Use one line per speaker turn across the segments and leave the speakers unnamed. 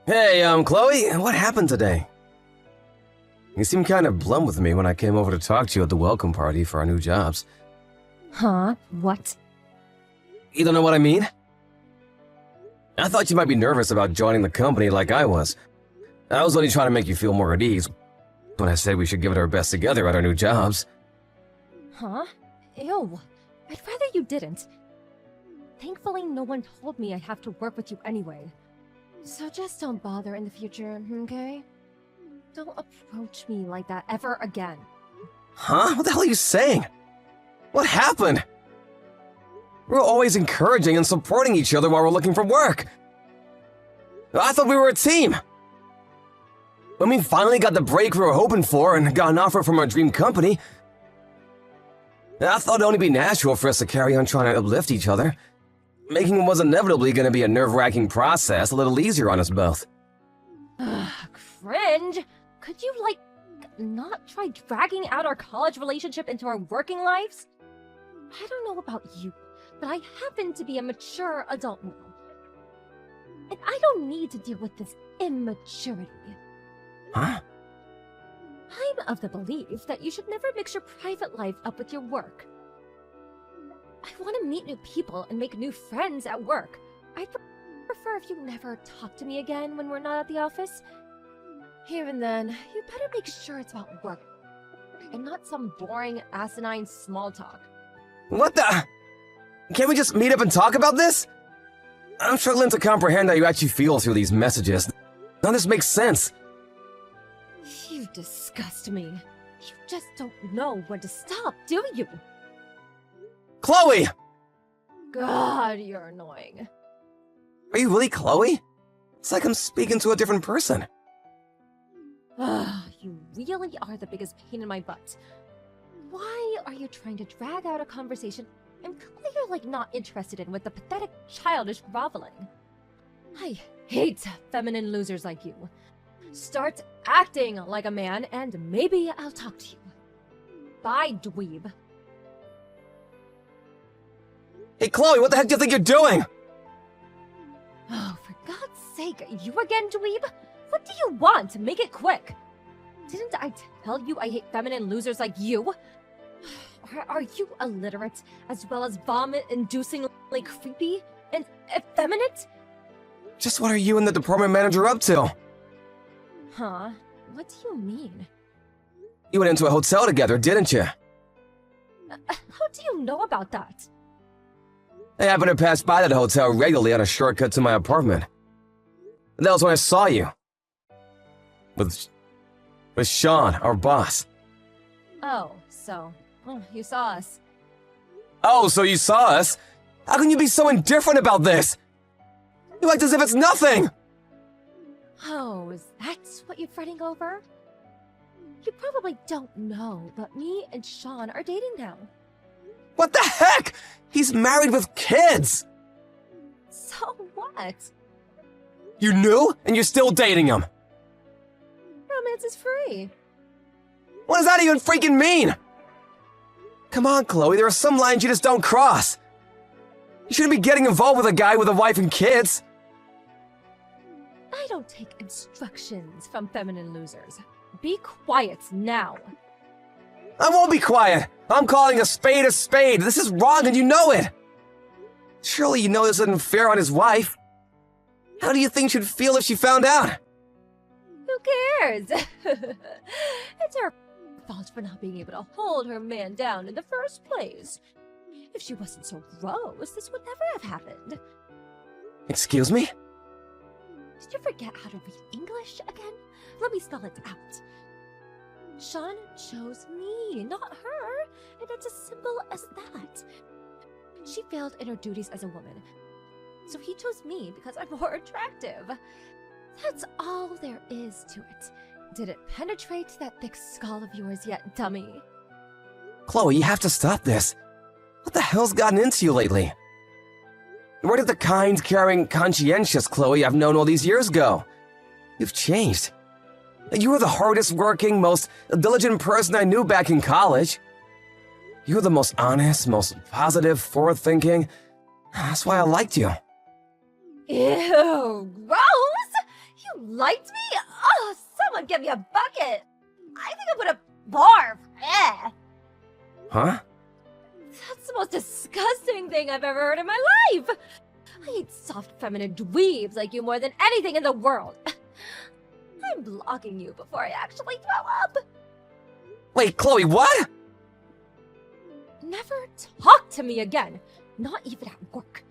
Hey, Chloe, what happened today? You seemed kind of blunt with me when I came over to talk to you at the welcome party for our new jobs.
Huh? What?
You don't know what I mean? I thought you might be nervous about joining the company like I was. I was only trying to make you feel more at ease when I said we should give it our best together at our new jobs.
Huh? Ew. I'd rather you didn't. Thankfully, no one told me I'd have to work with you anyway. So just don't bother in the future, okay? Don't approach me like that ever again.
Huh? What the hell are you saying? What happened? We're always encouraging and supporting each other while we're looking for work. I thought we were a team. When we finally got the break we were hoping for and got an offer from our dream company, I thought it'd only be natural for us to carry on trying to uplift each other. Making what was inevitably going to be a nerve-wracking process a little easier on us both.
Cringe! Could you, not try dragging out our college relationship into our working lives? I don't know about you, but I happen to be a mature adult now. And I don't need to deal with this immaturity.
Huh?
I'm of the belief that you should never mix your private life up with your work. I want to meet new people and make new friends at work. I'd prefer if you never talk to me again when we're not at the office. Even then, you better make sure it's about work and not some boring, asinine small talk.
What the? Can't we just meet up and talk about this? I'm struggling to comprehend how you actually feel through these messages. None of this makes sense.
You disgust me. You just don't know when to stop, do you?
Chloe!
God, you're annoying.
Are you really Chloe? It's like I'm speaking to a different person.
You really are the biggest pain in my butt. Why are you trying to drag out a conversation I'm clearly not interested in with the pathetic, childish groveling? I hate feminine losers like you. Start acting like a man and maybe I'll talk to you. Bye, dweeb.
Hey Chloe, what the heck do you think you're doing?
Oh, for God's sake, you again, dweeb? What do you want? Make it quick. Didn't I tell you I hate feminine losers like you? Are you illiterate as well as vomit-inducingly creepy and effeminate?
Just what are you and the department manager up to?
Huh? What do you mean?
You went into a hotel together, didn't you?
How do you know about that?
I happened to pass by that hotel regularly on a shortcut to my apartment. That was when I saw you. With Sean, our boss.
Oh, so you saw us.
Oh, so you saw us? How can you be so indifferent about this? You act as if it's nothing!
Oh, is that what you're fretting over? You probably don't know, but me and Sean are dating now.
What the heck? He's married with kids!
So what?
You knew, and you're still dating him.
Romance is free.
What does that even freaking mean? Come on, Chloe, there are some lines you just don't cross. You shouldn't be getting involved with a guy with a wife and kids.
I don't take instructions from feminine losers. Be quiet now.
I won't be quiet. I'm calling a spade a spade. This is wrong and you know it. Surely you know this isn't fair on his wife. How do you think she'd feel if she found out?
Who cares? It's her fault for not being able to hold her man down in the first place. If she wasn't so gross, this would never have happened.
Excuse me?
Did you forget how to read English again? Let me spell it out. Sean chose me, not her, and it's as simple as that. She failed in her duties as a woman, so he chose me because I'm more attractive. That's all there is to it. Did it penetrate that thick skull of yours yet, dummy?
Chloe, you have to stop this. What the hell's gotten into you lately? Where did the kind, caring, conscientious Chloe I've known all these years go? You've changed. You were the hardest working, most diligent person I knew back in college. You were the most honest, most positive, forward-thinking. That's why I liked you.
Ew, gross! You liked me? Oh, someone give me a bucket. I think I'm gonna barf. Eh.
Huh?
That's the most disgusting thing I've ever heard in my life. I hate soft feminine dweebs like you more than anything in the world. I'm blocking you before I actually throw up.
Wait, Chloe, what?
Never talk to me again. Not even at work.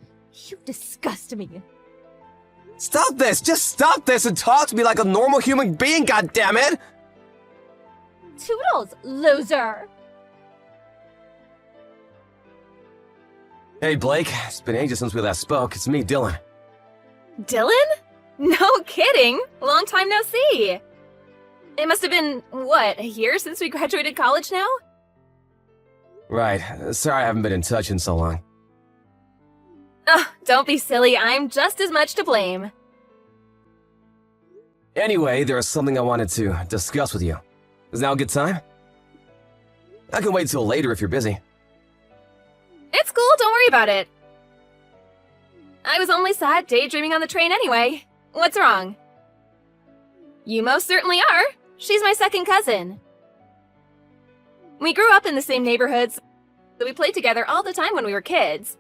You disgust me.
Stop this! Just stop this and talk to me like a normal human being, goddammit!
Toodles, loser.
Hey, Blake. It's been ages since we last spoke. It's me, Dylan.
Dylan? No kidding! Long time no see! It must have been, what, a year since we graduated college now?
Right. Sorry I haven't been in touch in so long.
Ugh, don't be silly, I'm just as much to blame.
Anyway, there is something I wanted to discuss with you. Is now a good time? I can wait till later if you're busy.
It's cool, don't worry about it. I was only sad daydreaming on the train anyway. What's wrong? You most certainly are. She's my second cousin. We grew up in the same neighborhoods, so we played together all the time when we were kids.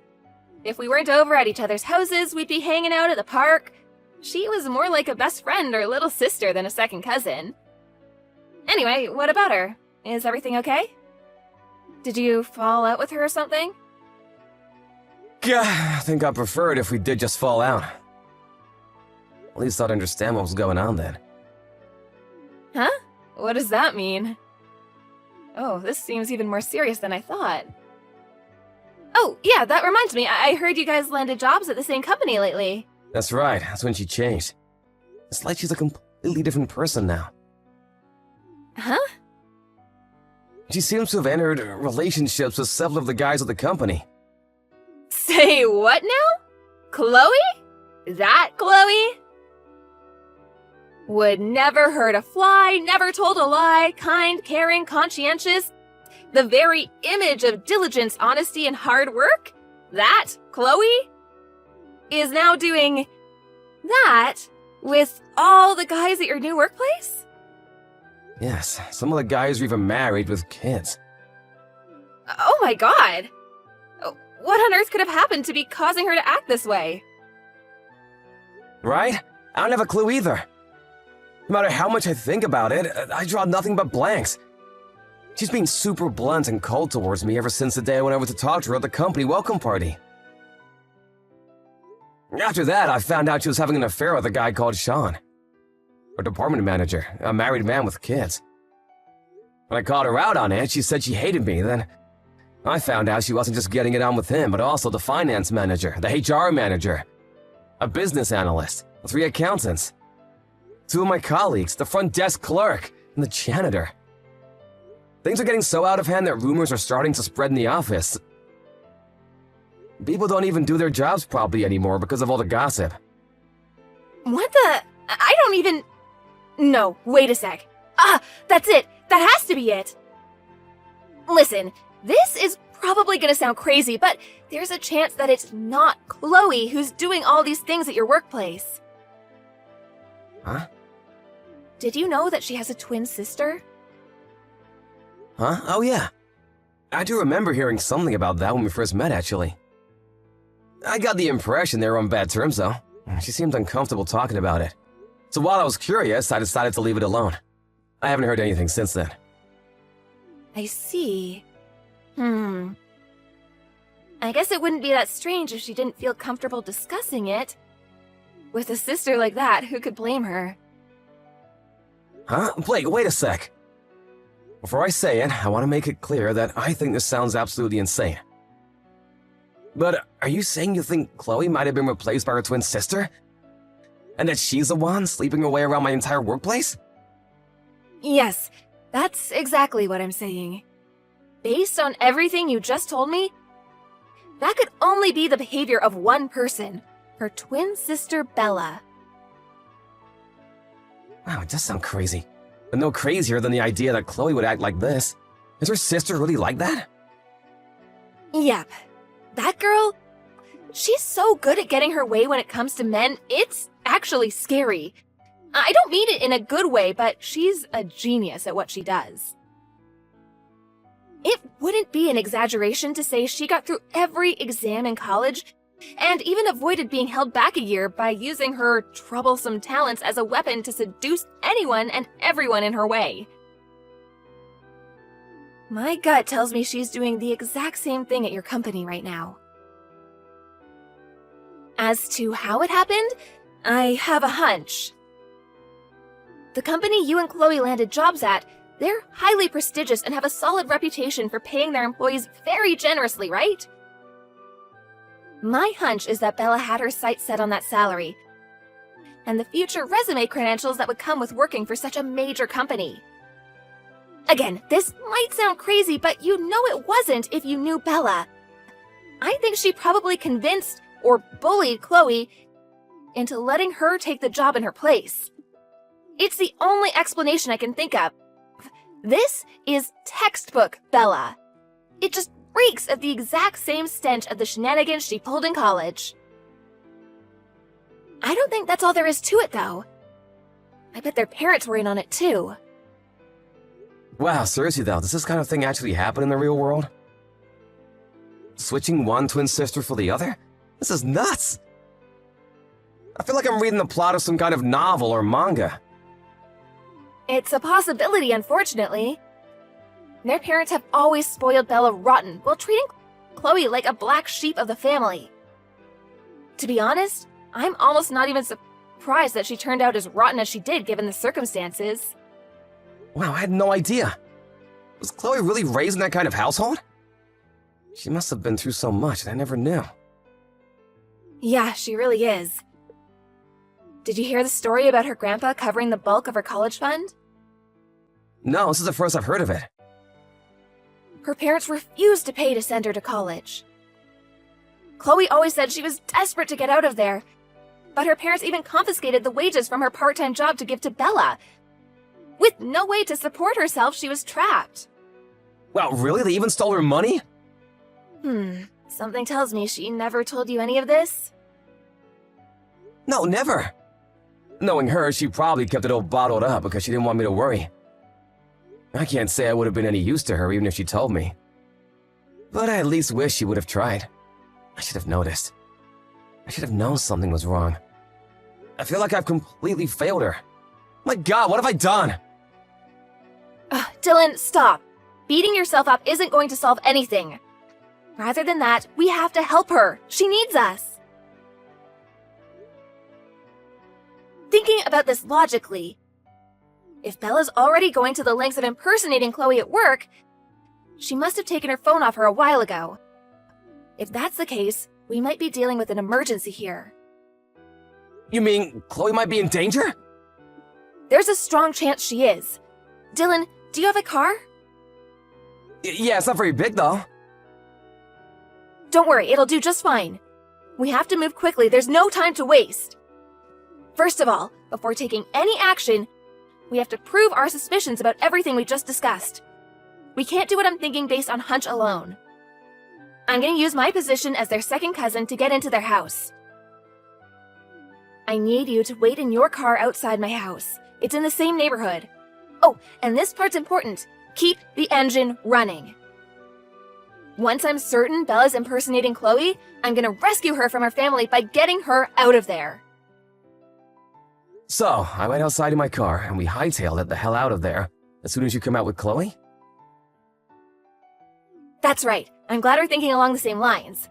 If we weren't over at each other's houses, we'd be hanging out at the park. She was more like a best friend or little sister than a second cousin. Anyway, what about her? Is everything okay? Did you fall out with her or something?
Gah, I think I'd prefer it if we did just fall out. At least I'd understand what was going on then.
Huh? What does that mean? Oh, this seems even more serious than I thought. Oh, yeah, that reminds me. I heard you guys landed jobs at the same company lately.
That's right, that's when she changed. It's like she's a completely different person now.
Huh?
She seems to have entered relationships with several of the guys at the company.
Say what now? Chloe? That Chloe? Would never hurt a fly, never told a lie, kind, caring, conscientious. The very image of diligence, honesty, and hard work? That Chloe? Is now doing that with all the guys at your new workplace?
Yes, some of the guys are even married with kids.
Oh my god! What on earth could have happened to be causing her to act this way?
Right? I don't have a clue either. No matter how much I think about it, I draw nothing but blanks. She's been super blunt and cold towards me ever since the day I went over to talk to her at the company welcome party. After that, I found out she was having an affair with a guy called Sean. Her department manager, a married man with kids. When I called her out on it, she said she hated me. Then I found out she wasn't just getting it on with him, but also the finance manager, the HR manager, a business analyst, 3 accountants, 2 of my colleagues, the front desk clerk, and the janitor. Things are getting so out of hand that rumors are starting to spread in the office. People don't even do their jobs properly anymore because of all the gossip.
What the? I don't even... No, wait a sec. Ah, that's it. That has to be it. Listen, this is probably gonna sound crazy, but there's a chance that it's not Chloe who's doing all these things at your workplace.
Huh?
Did you know that she has a twin sister?
Huh? Oh yeah. I do remember hearing something about that when we first met, actually. I got the impression they were on bad terms, though. She seemed uncomfortable talking about it. So while I was curious, I decided to leave it alone. I haven't heard anything since then.
I see. I guess it wouldn't be that strange if she didn't feel comfortable discussing it. With a sister like that, who could blame her?
Huh? Blake, wait a sec. Before I say it, I want to make it clear that I think this sounds absolutely insane. But are you saying you think Chloe might have been replaced by her twin sister? And that she's the one sleeping her way around my entire workplace?
Yes, that's exactly what I'm saying. Based on everything you just told me, that could only be the behavior of one person, her twin sister Bella.
Wow, it does sound crazy. But no crazier than the idea that Chloe would act like this. Is her sister really like that?
Yep. That girl, she's so good at getting her way when it comes to men, it's actually scary. I don't mean it in a good way, but she's a genius at what she does. It wouldn't be an exaggeration to say she got through every exam in college and even avoided being held back a year by using her troublesome talents as a weapon to seduce anyone and everyone in her way. My gut tells me she's doing the exact same thing at your company right now. As to how it happened, I have a hunch. The company you and Chloe landed jobs at, they're highly prestigious and have a solid reputation for paying their employees very generously, right? My hunch is that Bella had her sights set on that salary and the future resume credentials that would come with working for such a major company. Again, this might sound crazy, but you know it wasn't if you knew Bella. I think she probably convinced or bullied Chloe into letting her take the job in her place. It's the only explanation I can think of. This is textbook Bella. It just reeks of the exact same stench of the shenanigans she pulled in college. I don't think that's all there is to it, though. I bet their parents were in on it, too.
Wow, seriously though, does this kind of thing actually happen in the real world? Switching one twin sister for the other? This is nuts! I feel like I'm reading the plot of some kind of novel or manga.
It's a possibility, unfortunately. Their parents have always spoiled Bella rotten while treating Chloe like a black sheep of the family. To be honest, I'm almost not even surprised that she turned out as rotten as she did given the circumstances.
Wow, I had no idea. Was Chloe really raised in that kind of household? She must have been through so much that I never knew.
Yeah, she really is. Did you hear the story about her grandpa covering the bulk of her college fund?
No, this is the first I've heard of it.
Her parents refused to pay to send her to college. Chloe always said she was desperate to get out of there, but her parents even confiscated the wages from her part-time job to give to Bella. With no way to support herself, she was trapped.
Wow, really? They even stole her money?
Something tells me she never told you any of this.
No, never. Knowing her, she probably kept it all bottled up because she didn't want me to worry. I can't say I would have been any use to her even if she told me. But I at least wish she would have tried. I should have noticed. I should have known something was wrong. I feel like I've completely failed her. My God, what have I done?
Dylan, stop. Beating yourself up isn't going to solve anything. Rather than that, we have to help her. She needs us. Thinking about this logically, if Bella's already going to the lengths of impersonating Chloe at work, she must have taken her phone off her a while ago. If that's the case, we might be dealing with an emergency here.
You mean Chloe might be in danger?
There's a strong chance she is. Dylan, do you have a car?
Yeah, it's not very big though.
Don't worry, it'll do just fine. We have to move quickly, there's no time to waste. First of all, before taking any action, we have to prove our suspicions about everything we just discussed. We can't do what I'm thinking based on hunch alone. I'm going to use my position as their second cousin to get into their house. I need you to wait in your car outside my house. It's in the same neighborhood. Oh, and this part's important. Keep the engine running. Once I'm certain Bella's impersonating Chloe, I'm going to rescue her from her family by getting her out of there.
So, I went outside in my car and we hightailed it the hell out of there as soon as you come out with Chloe?
That's right. I'm glad we're thinking along the same lines.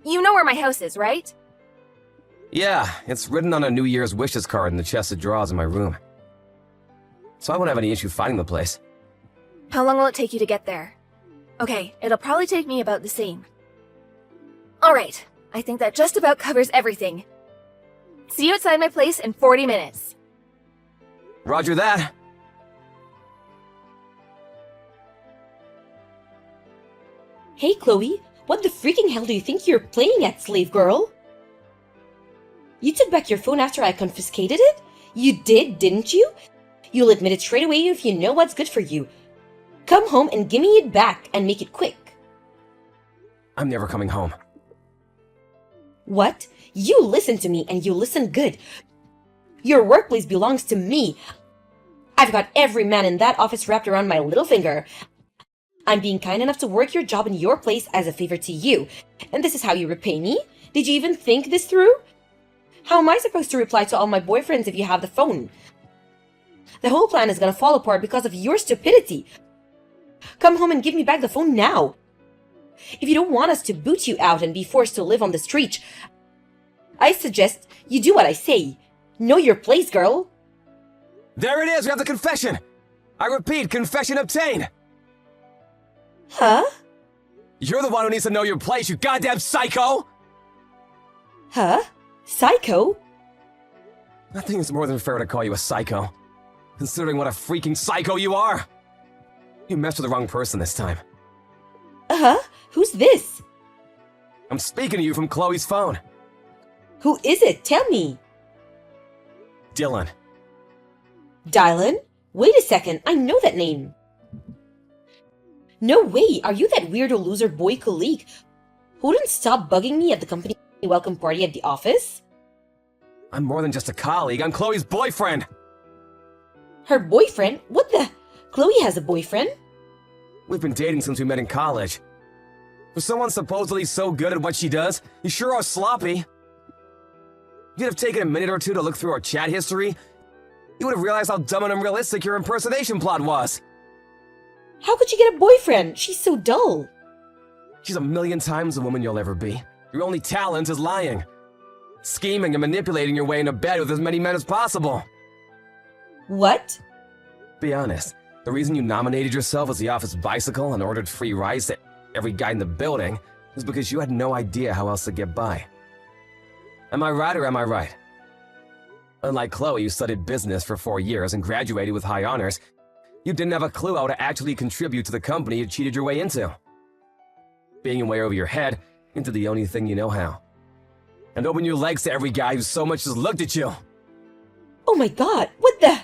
You know where my house is, right?
Yeah, it's written on a New Year's wishes card in the chest of drawers in my room. So I won't have any issue finding the place.
How long will it take you to get there? Okay, it'll probably take me about the same. Alright, I think that just about covers everything. See you outside my place in 40 minutes.
Roger that.
Hey Chloe, what the freaking hell do you think you're playing at, slave girl? You took back your phone after I confiscated it? You did, didn't you? You'll admit it straight away if you know what's good for you. Come home and give me it back and make it quick.
I'm never coming home.
What? You listen to me and you listen good. Your workplace belongs to me. I've got every man in that office wrapped around my little finger. I'm being kind enough to work your job in your place as a favor to you. And this is how you repay me? Did you even think this through? How am I supposed to reply to all my boyfriends if you have the phone? The whole plan is gonna fall apart because of your stupidity. Come home and give me back the phone now. If you don't want us to boot you out and be forced to live on the street, I suggest you do what I say. Know your place, girl.
There it is, we have the confession! I repeat, confession obtained!
Huh?
You're the one who needs to know your place, you goddamn psycho!
Huh? Psycho?
I think it's more than fair to call you a psycho, considering what a freaking psycho you are! You messed with the wrong person this time.
Uh-huh. Who's this?
I'm speaking to you from Chloe's phone.
Who is it? Tell me.
Dylan.
Dylan? Wait a second, I know that name. No way, are you that weirdo loser boy colleague who wouldn't stop bugging me at the company welcome party at the office?
I'm more than just a colleague, I'm Chloe's boyfriend!
Her boyfriend? What the? Chloe has a boyfriend?
We've been dating since we met in college. For someone supposedly so good at what she does, you sure are sloppy. If you'd have taken a minute or two to look through our chat history, you would have realized how dumb and unrealistic your impersonation plot was.
How could she get a boyfriend? She's so dull.
She's a million times the woman you'll ever be. Your only talent is lying. Scheming and manipulating your way into bed with as many men as possible.
What?
Be honest, the reason you nominated yourself as the office bicycle and ordered free rides to every guy in the building is because you had no idea how else to get by. Am I right or am I right? Unlike Chloe, you studied business for 4 years and graduated with high honors, you didn't have a clue how to actually contribute to the company you cheated your way into. Being way over your head into the only thing you know how. And open your legs to every guy who so much as looked at you.
Oh my god, what the?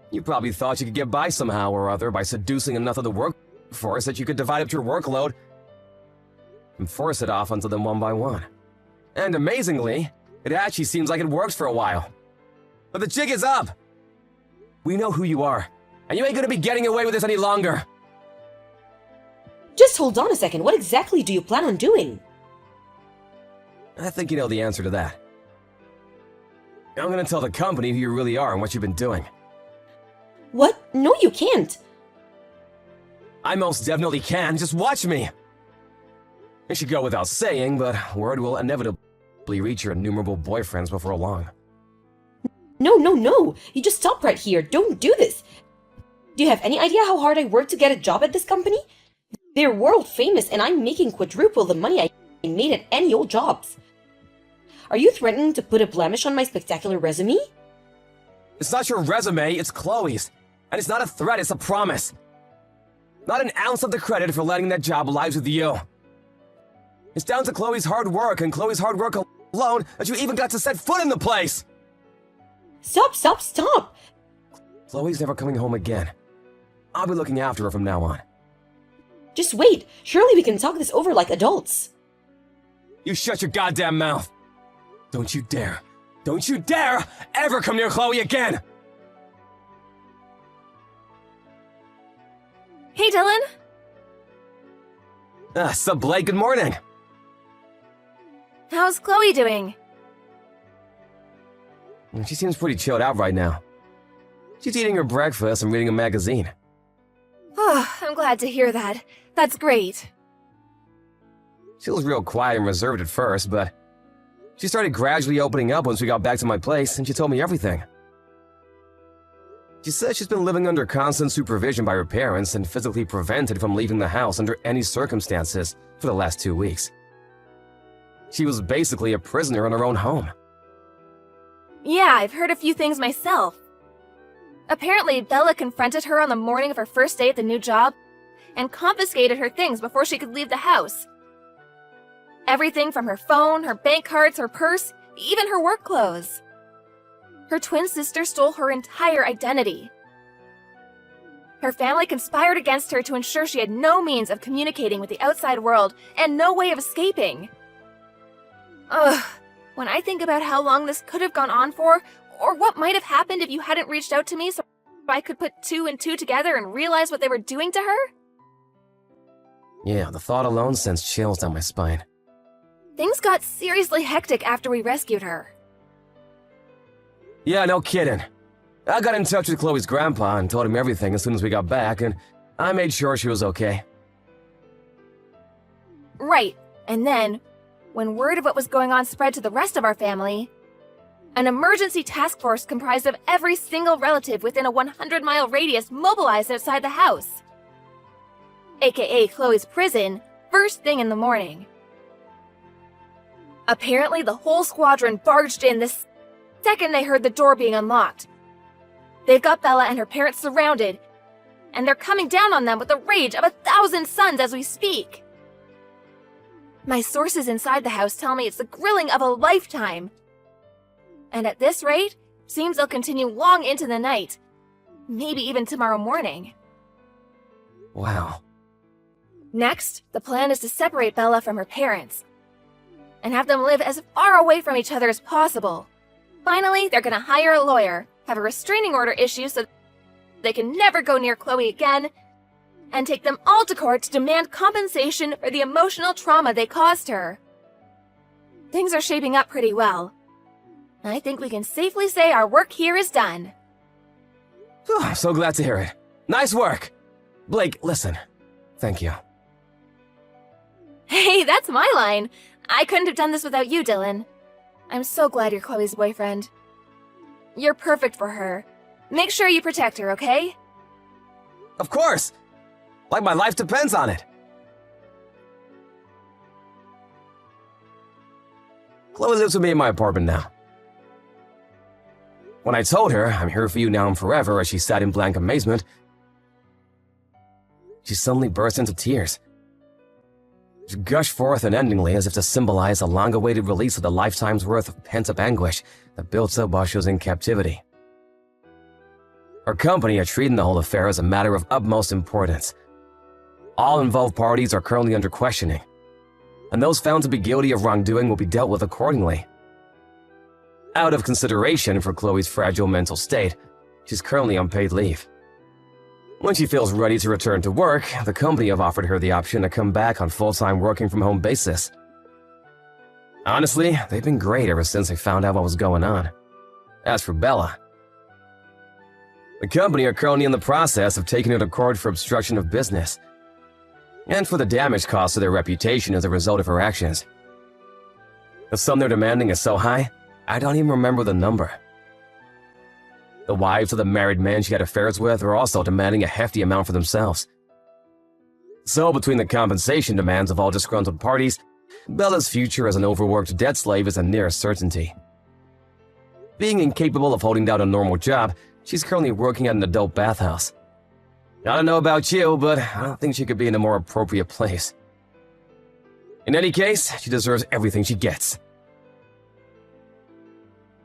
You probably thought you could get by somehow or other by seducing enough of the workforce that you could divide up your workload and force it off onto them one by one. And amazingly, it actually seems like it works for a while. But the jig is up! We know who you are, and you ain't gonna be getting away with this any longer!
Just hold on a second, what exactly do you plan on doing?
I think you know the answer to that. I'm gonna tell the company who you really are and what you've been doing.
What? No, you can't.
I most definitely can, just watch me! It should go without saying, but word will inevitably reach your innumerable boyfriends before long.
No, no, no! You just stop right here. Don't do this! Do you have any idea how hard I worked to get a job at this company? They're world famous and I'm making quadruple the money I made at any old jobs. Are you threatening to put a blemish on my spectacular resume?
It's not your resume, it's Chloe's. And it's not a threat, it's a promise. Not an ounce of the credit for letting that job lies with you. It's down to Chloe's hard work and Chloe's hard work alone that you even got to set foot in the place!
Stop, stop, stop!
Chloe's never coming home again. I'll be looking after her from now on.
Just wait. Surely we can talk this over like adults.
You shut your goddamn mouth! Don't you dare ever come near Chloe again!
Hey, Dylan.
Sup, Blake, good morning!
How's Chloe doing?
She seems pretty chilled out right now. She's eating her breakfast and reading a magazine.
Oh, I'm glad to hear that. That's great.
She was real quiet and reserved at first, but she started gradually opening up once we got back to my place, and she told me everything. She said she's been living under constant supervision by her parents and physically prevented from leaving the house under any circumstances for the last 2 weeks. She was basically a prisoner in her own home.
Yeah, I've heard a few things myself. Apparently, Bella confronted her on the morning of her first day at the new job and confiscated her things before she could leave the house. Everything from her phone, her bank cards, her purse, even her work clothes. Her twin sister stole her entire identity. Her family conspired against her to ensure she had no means of communicating with the outside world and no way of escaping. Ugh, when I think about how long this could have gone on for, Or what might have happened if you hadn't reached out to me so I could put two and two together and realize what they were doing to her?
Yeah, the thought alone sends chills down my spine.
Things got seriously hectic after we rescued her.
Yeah, no kidding. I got in touch with Chloe's grandpa and told him everything as soon as we got back, and I made sure she was okay.
Right, and then, when word of what was going on spread to the rest of our family, an emergency task force comprised of every single relative within a 100-mile radius mobilized outside the house. AKA Chloe's prison, first thing in the morning. Apparently, the whole squadron barged in the second they heard the door being unlocked. They've got Bella and her parents surrounded, and they're coming down on them with the rage of 1,000 suns as we speak. My sources inside the house tell me it's the grilling of a lifetime. And at this rate, seems they'll continue long into the night. Maybe even tomorrow morning.
Wow.
Next, the plan is to separate Bella from her parents and have them live as far away from each other as possible. Finally, they're gonna hire a lawyer, have a restraining order issued so they can never go near Chloe again, and take them all to court to demand compensation for the emotional trauma they caused her. Things are shaping up pretty well. I think we can safely say our work here is done.
Whew, I'm so glad to hear it. Nice work. Blake, listen. Thank you.
Hey, that's my line. I couldn't have done this without you, Dylan. I'm so glad you're Chloe's boyfriend. You're perfect for her. Make sure you protect her, okay?
Of course! Like my life depends on it. Chloe lives with me in my apartment now. When I told her, I'm here for you now and forever, as she sat in blank amazement, she suddenly burst into tears. She gushed forth unendingly as if to symbolize the long-awaited release of the lifetime's worth of pent-up anguish that built up while she was in captivity. Her company are treating the whole affair as a matter of utmost importance. All involved parties are currently under questioning, and those found to be guilty of wrongdoing will be dealt with accordingly. Out of consideration for Chloe's fragile mental state, she's currently on paid leave. When she feels ready to return to work, the company have offered her the option to come back on full-time working from home basis. Honestly, they've been great ever since they found out what was going on. As for Bella, the company are currently in the process of taking her to court for obstruction of business, and for the damage caused to their reputation as a result of her actions. The sum they're demanding is so high, I don't even remember the number. The wives of the married men she had affairs with are also demanding a hefty amount for themselves. So between the compensation demands of all disgruntled parties, Bella's future as an overworked debt slave is a near certainty. Being incapable of holding down a normal job, she's currently working at an adult bathhouse. I don't know about you, but I don't think she could be in a more appropriate place. In any case, she deserves everything she gets.